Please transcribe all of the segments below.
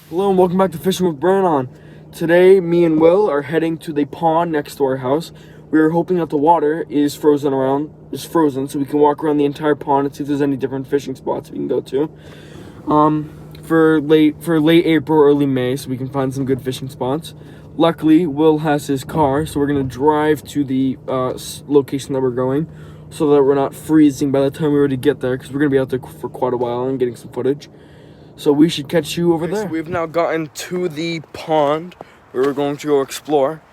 Hello and welcome back to Fishing with Brannon. Today, me and Will are heading to the pond next to our house. We are hoping that the water is frozen, so we can walk around the entire pond and see if there's any different fishing spots we can go to. For late April, early May, so we can find some good fishing spots. Luckily, Will has his car, so we're gonna drive to the location that we're going, so that we're not freezing by the time we already get there, because we're gonna be out there for quite a while and getting some footage. So we should catch you over there. So we've now gotten to the pond where we're going to go explore.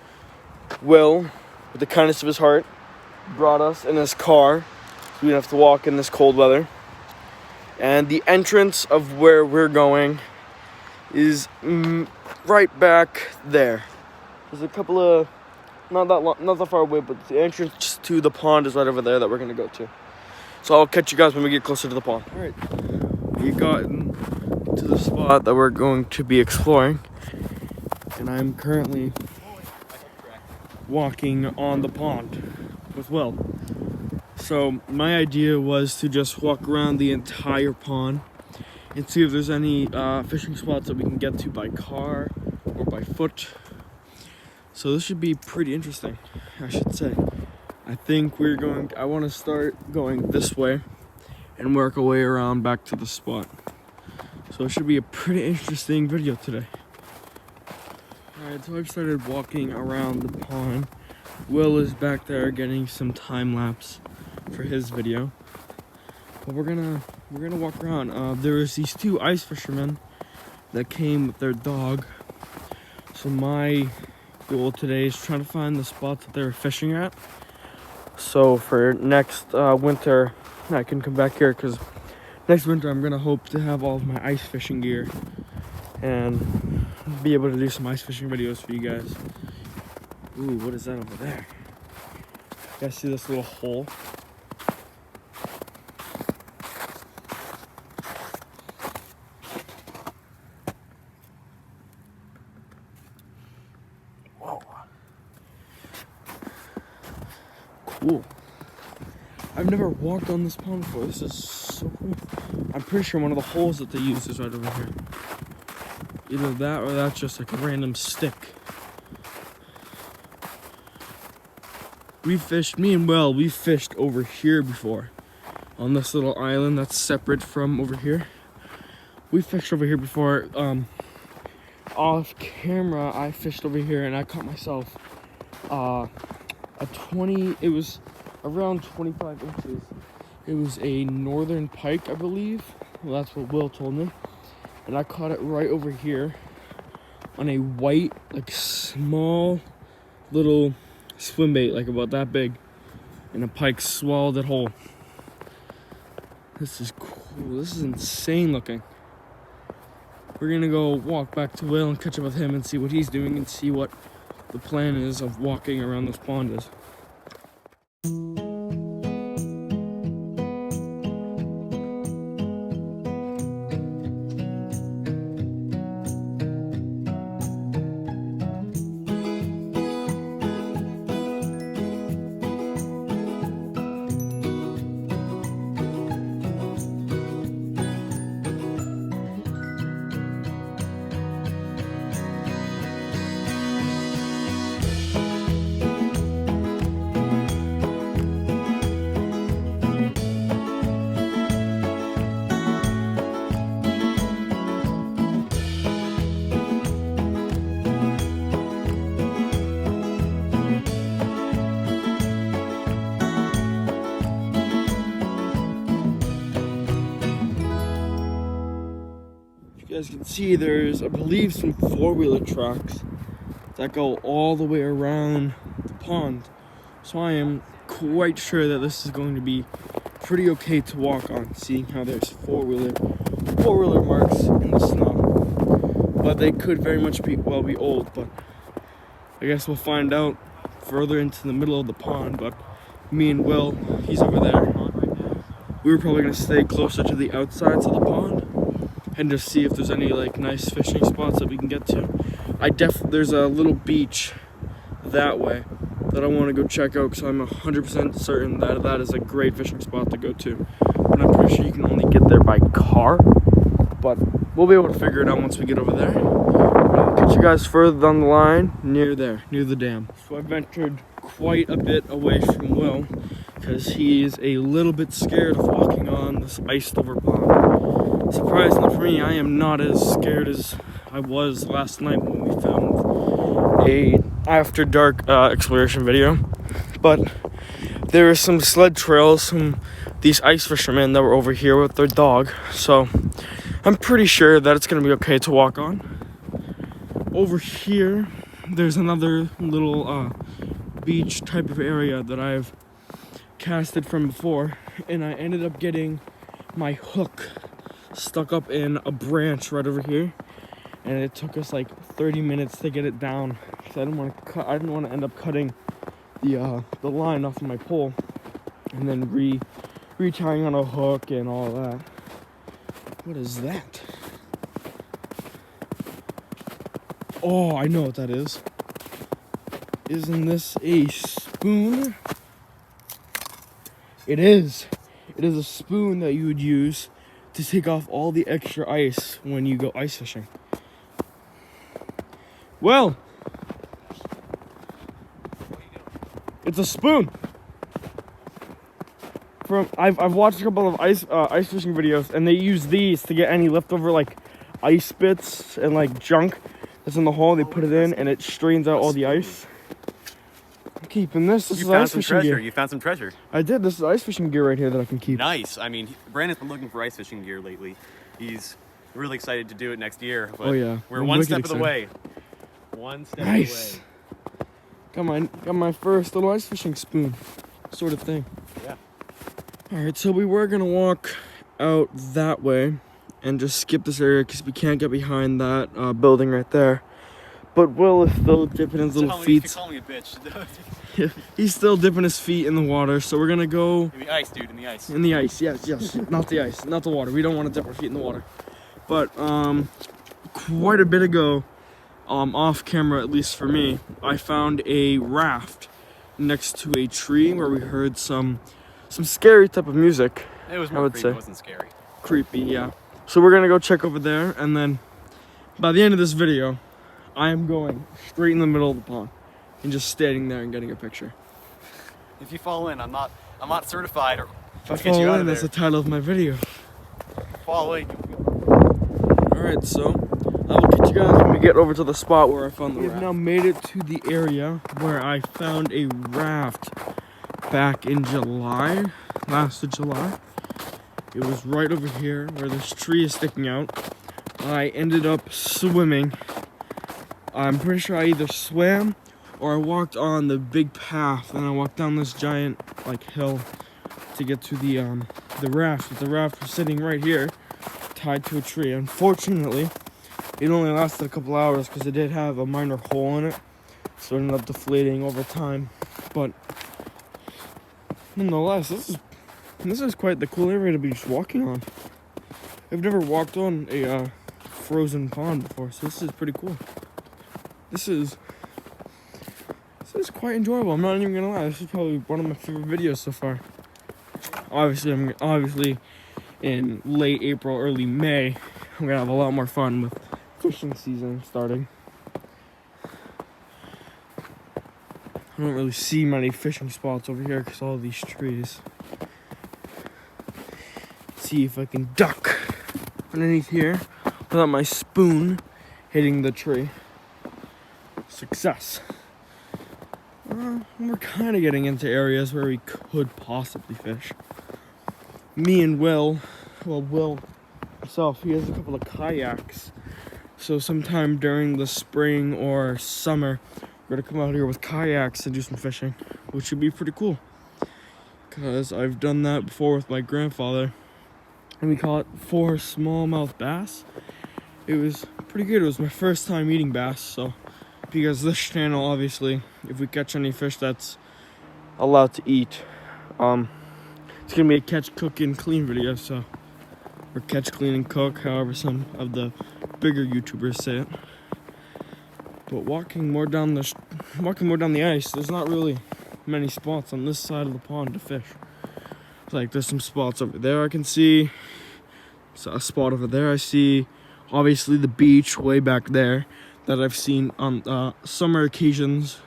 Will, with the kindness of his heart, brought us in his car, so we don't have to walk in this cold weather. And the entrance of where we're going is right back there. There's a couple of, not that far away, but the entrance to the pond is right over there that we're gonna go to. So I'll catch you guys when we get closer to the pond. All right, we got to the spot that we're going to be exploring, and I'm currently walking on the pond with Will. So my idea was to just walk around the entire pond and see if there's any fishing spots that we can get to by car or by foot. So this should be pretty interesting, I should say. I think I want to start going this way and work our way around back to the spot. So it should be a pretty interesting video today. Alright, so I've started walking around the pond. Will is back there getting some time lapse for his video. But we're gonna walk around. There was these two ice fishermen that came with their dog. So my goal today is trying to find the spots that they were fishing at. So for next winter, I can come back here, because next winter I'm gonna hope to have all of my ice fishing gear and be able to do some ice fishing videos for you guys. Ooh, what is that over there? You guys see this little hole? Whoa. Cool. I've never walked on this pond before. This is so cool. I'm pretty sure one of the holes that they use is right over here. Either that or that's just like a random stick. Me and Will, we fished over here before. On this little island that's separate from over here. We fished over here before. Off camera, I fished over here and I caught myself it was around 25 inches. It was a northern pike, I believe. Well, that's what Will told me. And I caught it right over here on a white, like small little swim bait, like about that big. And a pike swallowed it whole. This is cool. This is insane looking. We're gonna go walk back to Will and catch up with him and see what he's doing and see what the plan is of walking around this pond is. You guys can see there's, I believe, some four-wheeler tracks that go all the way around the pond. So I am quite sure that this is going to be pretty okay to walk on, seeing how there's four-wheeler marks in the snow. But they could very much be old, but I guess we'll find out further into the middle of the pond. But me and Will, he's over there. We were probably gonna stay closer to the outsides of the pond and just see if there's any like nice fishing spots that we can get to. There's a little beach that way that I want to go check out, because I'm 100% certain that that is a great fishing spot to go to. But I'm pretty sure you can only get there by car. But we'll be able to figure it out once we get over there. I'll catch you guys further down the line, near there, near the dam. So I ventured quite a bit away from Will, because he is a little bit scared of walking on this iced over pond. Surprisingly for me, I am not as scared as I was last night when we filmed a after dark exploration video. But there are some sled trails from these ice fishermen that were over here with their dog, so I'm pretty sure that it's gonna be okay to walk on. Over here, there's another little beach type of area that I've casted from before, and I ended up getting my hook stuck up in a branch right over here, and it took us like 30 minutes to get it down because I didn't want to end up cutting the line off of my pole and then retying on a hook and all that. What is that? Oh, I know what that is. Isn't this a spoon? It is. It is a spoon that you would use to take off all the extra ice when you go ice fishing. Well, it's a spoon. I've watched a couple of ice fishing videos, and they use these to get any leftover like ice bits and like junk that's in the hole. They put it in, and it strains out all the ice. I'm keeping this. This is ice fishing gear. You found some treasure. I did. This is ice fishing gear right here that I can keep. Nice. I mean, Brandon's been looking for ice fishing gear lately. He's really excited to do it next year. But oh yeah, we're one step of the way. One step of the way. Got my first little ice fishing spoon, sort of thing. Yeah. All right, so we were gonna walk out that way and just skip this area because we can't get behind that building right there. But Will is still dipping his little feet. Call me a bitch. Yeah, he's still dipping his feet in the water, so we're gonna go in the ice, dude. In the ice. In the ice, yes, not the ice, not the water. We don't want to dip our feet in the water. But quite a bit ago, off camera, at least for me, I found a raft next to a tree where we heard some scary type of music. It was more creepy. It wasn't scary. Creepy, yeah. So we're gonna go check over there, and then by the end of this video, I am going straight in the middle of the pond and just standing there and getting a picture. If you fall in, I'm not certified or if I fall in, that's the title of my video. Fall in. Alright, so I will catch you guys when we get over to the spot where I found the raft. We've now made it to the area where I found a raft back in July, last of July. It was right over here where this tree is sticking out. I ended up swimming. I'm pretty sure I either swam or I walked on the big path, and I walked down this giant like hill to get to the raft. But the raft was sitting right here, tied to a tree. Unfortunately, it only lasted a couple hours because it did have a minor hole in it, so it ended up deflating over time. But nonetheless, this is quite the cool area to be just walking on. I've never walked on a frozen pond before, so this is pretty cool. This is quite enjoyable. I'm not even gonna lie. This is probably one of my favorite videos so far. Obviously, in late April, early May, I'm gonna have a lot more fun with fishing season starting. I don't really see many fishing spots over here because all these trees. Let's see if I can duck underneath here without my spoon hitting the tree. Success. We're kind of getting into areas where we could possibly fish. Me and Will himself, he has a couple of kayaks. So sometime during the spring or summer, we're gonna come out here with kayaks and do some fishing, which would be pretty cool. Because I've done that before with my grandfather, and we caught 4 smallmouth bass. It was pretty good. It was my first time eating bass, so because this channel, obviously, if we catch any fish that's allowed to eat, it's gonna be a catch, cook, and clean video. So, or catch, clean, and cook, however some of the bigger YouTubers say it. But walking more down the ice, there's not really many spots on this side of the pond to fish. Like there's some spots over there I can see. So a spot over there I see. Obviously the beach way back there that I've seen on summer occasions.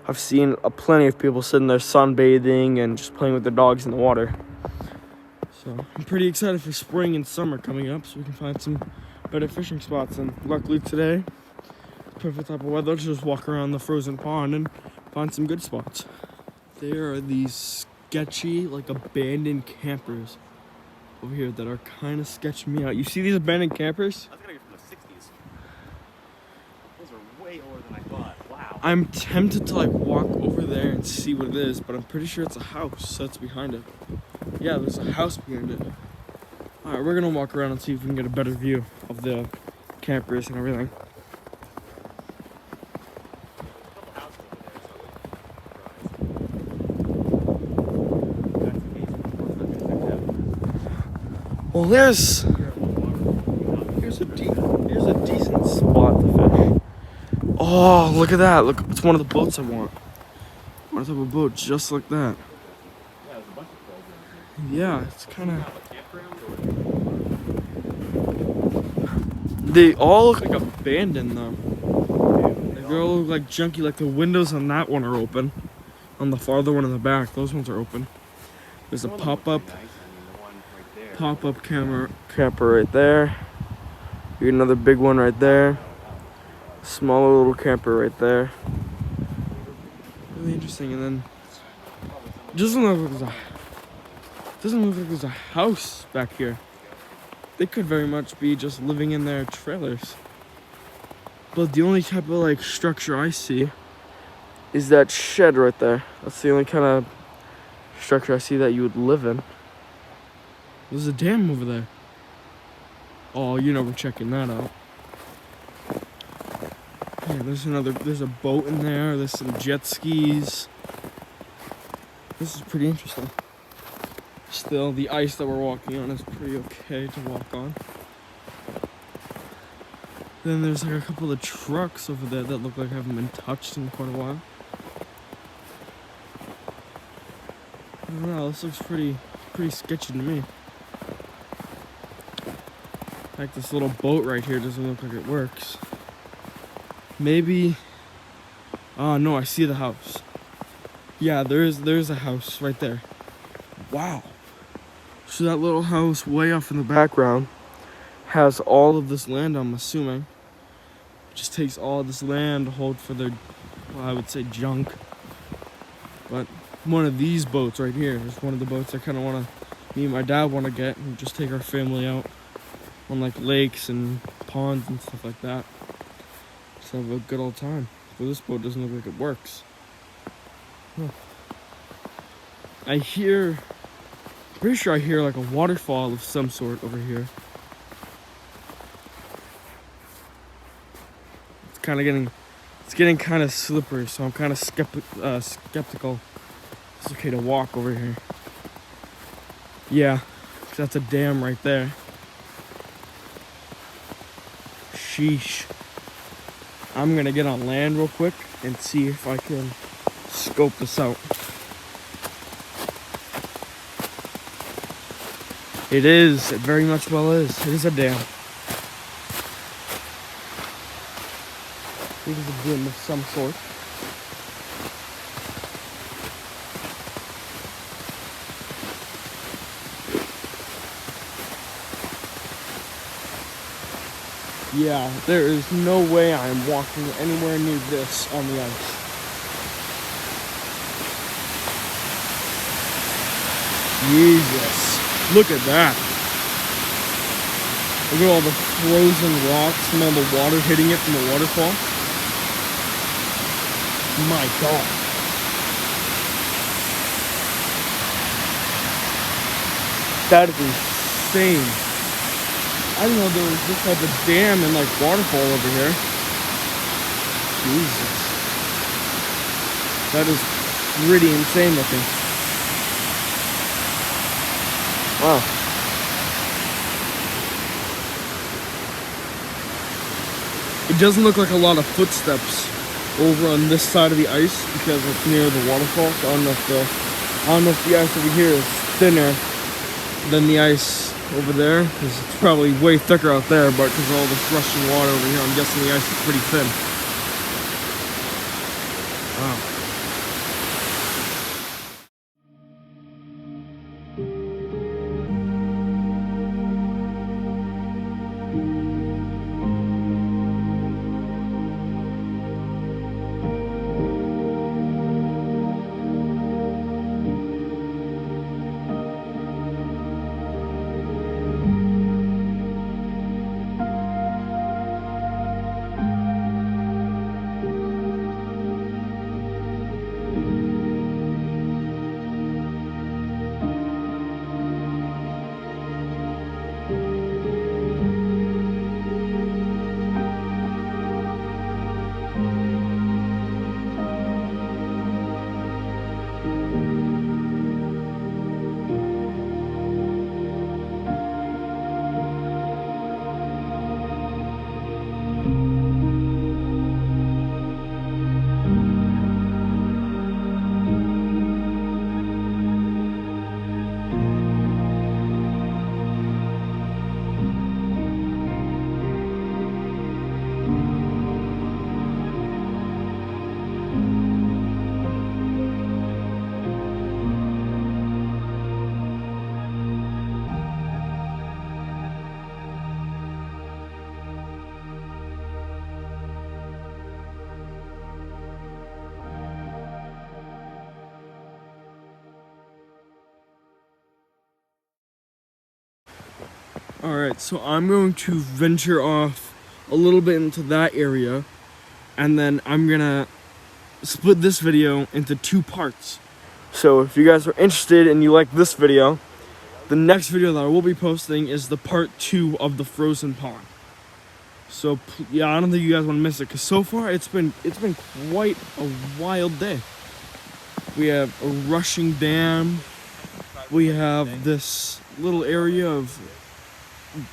I've seen plenty of people sitting there sunbathing and just playing with their dogs in the water. So I'm pretty excited for spring and summer coming up so we can find some better fishing spots. And luckily today, perfect type of weather to just walk around the frozen pond and find some good spots. There are these sketchy, like, abandoned campers over here that are kind of sketching me out. You see these abandoned campers? I was gonna get from the 60s. Those are way older than I thought. Wow. I'm tempted to like walk over there and see what it is, but I'm pretty sure it's a house that's behind it. Yeah, there's a house behind it. Alright, we're gonna walk around and see if we can get a better view of the campers and everything. Well, here's a decent spot to fish. Oh, look at that! Look, it's one of the boats I want. I want to have a boat just like that. Yeah, there's a bunch of boats. Yeah, it's kind of. Have a campground or? They all look like abandoned though. They all look like junky. Like the windows on that one are open. On the farther one in the back, those ones are open. There's a pop-up camper right there. Here's another big one right there. Smaller little camper right there. Really interesting. And then it doesn't look like there's a house back here. They could very much be just living in their trailers. But the only type of like structure I see is that shed right there. That's the only kind of structure I see that you would live in. There's a dam over there. Oh, you know we're checking that out. Yeah, there's a boat in there. There's some jet skis. This is pretty interesting. Still, the ice that we're walking on is pretty okay to walk on. Then there's like a couple of trucks over there that look like haven't been touched in quite a while. I don't know, this looks pretty sketchy to me. Like this little boat right here doesn't look like it works. Maybe. Oh no, I see the house. Yeah, there's a house right there. Wow. So that little house way off in the background has all of this land, I'm assuming. It just takes all of this land to hold for their, well, I would say junk. But one of these boats right here is one of the boats I kind of want to, me and my dad want to get and just take our family out on like lakes and ponds and stuff like that. Just have a good old time. But this boat doesn't look like it works. Huh. Pretty sure I hear like a waterfall of some sort over here. It's getting kind of slippery, so I'm kind of skeptical. It's okay to walk over here. Yeah, 'cause that's a dam right there. Sheesh. I'm gonna get on land real quick and see if I can scope this out. It very much well is. It is a dam. It is a dam of some sort. Yeah, there is no way I am walking anywhere near this on the ice. Jesus. Look at that. Look at all the frozen rocks and all the water hitting it from the waterfall. My God. That is insane. I didn't know there was this type of dam and like waterfall over here. Jesus. That is pretty insane looking. Wow. It doesn't look like a lot of footsteps over on this side of the ice because it's near the waterfall. So I don't know if the ice over here is thinner than the ice over there, because it's probably way thicker out there, but because of all this rushing water over here, I'm guessing the ice is pretty thin. Wow. Alright, so I'm going to venture off a little bit into that area, and then I'm gonna split this video into 2 parts. So if you guys are interested and you like this video, the next video that I will be posting is the part 2 of the frozen pond. So yeah, I don't think you guys want to miss it, because so far it's been quite a wild day. We have a rushing dam. We have this little area of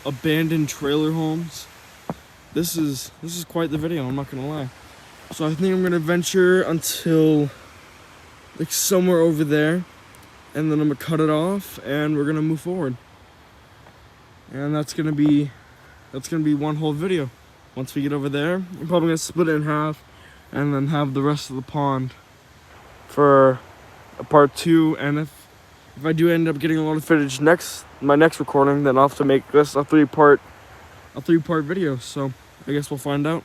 abandoned trailer homes. This is quite the video, I'm not gonna lie. So I think I'm gonna venture until like somewhere over there, and then I'm gonna cut it off and we're gonna move forward. And that's gonna be one whole video. Once we get over there, I'm probably gonna split it in half and then have the rest of the pond for a part 2. And if I do end up getting a lot of footage my next recording, then I'll have to make this a 3-part video. So I guess we'll find out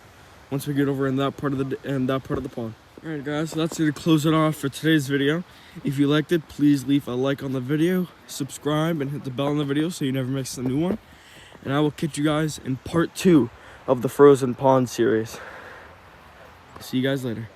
once we get over in that part of the pond. All right, guys, so that's gonna close it off for today's video. If you liked it, please leave a like on the video, subscribe, and hit the bell on the video so you never miss a new one. And I will catch you guys in part 2 of the Frozen Pond series. See you guys later.